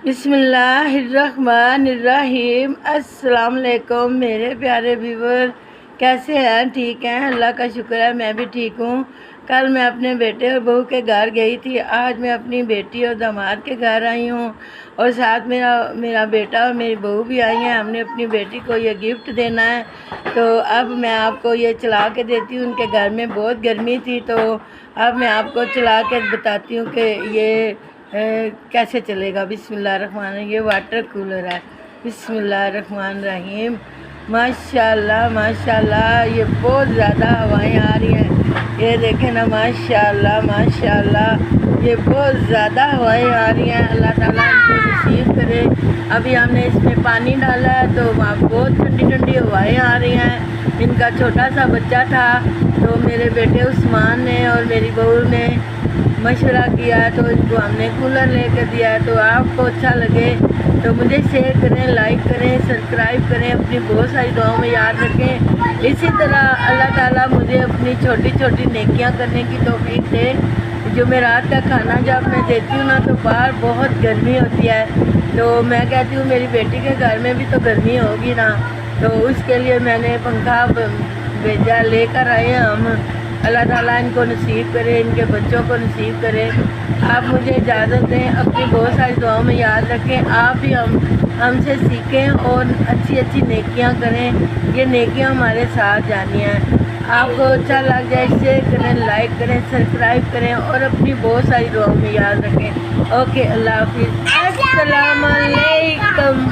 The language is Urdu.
بسم اللہ الرحمن الرحیم۔ السلام علیکم میرے پیارے ویور، کیسے ہیں؟ ٹھیک ہیں؟ اللہ کا شکر ہے میں بھی ٹھیک ہوں۔ کل میں اپنے بیٹے اور بہو کے گھر گئی تھی، آج میں اپنی بیٹی اور داماد کے گھر آئی ہوں، اور ساتھ میرا بیٹا اور میری بہو بھی آئی ہیں۔ ہم نے اپنی بیٹی کو یہ گفٹ دینا ہے، تو اب میں آپ کو یہ چلا کے دیتی ہوں۔ ان کے گھر میں بہت گرمی تھی، تو اب میں آپ کو چلا کے بتاتی ہوں کہ یہ کیسے چلے گا۔ بسم اللہ الرحمن الرحیم۔ یہ واٹر کولر ہے۔ بسم اللہ الرحمن الرحیم۔ ماشاءاللہ ماشاءاللہ، یہ بہت زیادہ ہوائیں آ رہی ہیں، یہ دیکھیں نا، ماشاءاللہ ماشاءاللہ، یہ بہت زیادہ ہوائیں آ رہی ہیں۔ اللہ تعالیٰ ان کو نصیب کرے۔ ابھی ہم نے اس میں پانی ڈالا ہے تو وہاں بہت ٹھنڈی ٹھنڈی ہوائیں آ رہی ہیں۔ ان کا چھوٹا سا بچہ تھا، تو میرے بیٹے عثمان نے اور میری بہو نے مشورہ کیا تو ان کو ہم نے کولر لے کے دیا ہے۔ تو آپ کو اچھا لگے تو مجھے شیئر کریں، لائک کریں، سبسکرائب کریں، اپنی بہت ساری دعاؤں میں یاد رکھیں۔ اسی طرح اللہ تعالیٰ مجھے اپنی چھوٹی چھوٹی نیکیاں کرنے کی توفیق دے۔ جمعرات کا کھانا جب میں دیتی ہوں نا تو باہر بہت گرمی ہوتی ہے، تو میں کہتی ہوں میری بیٹی کے گھر میں بھی تو گرمی ہوگی نا، تو اس کے لیے میں نے پنکھا بھیجا، لے کر آئے ہیں ہم۔ اللہ تعالیٰ ان کو نصیب کرے، ان کے بچوں کو نصیب کرے۔ آپ مجھے اجازت دیں، اپنی بہت ساری دعاؤں میں یاد رکھیں۔ آپ بھی ہم سے سیکھیں اور اچھی اچھی نیکیاں کریں، یہ نیکیاں ہمارے ساتھ جانی ہیں۔ آپ کو اچھا لگ جائے شیئر کریں، لائک کریں، سبسکرائب کریں، اور اپنی بہت ساری دعاؤں میں یاد رکھیں۔ اوکے، اللہ حافظ، السلام علیکم۔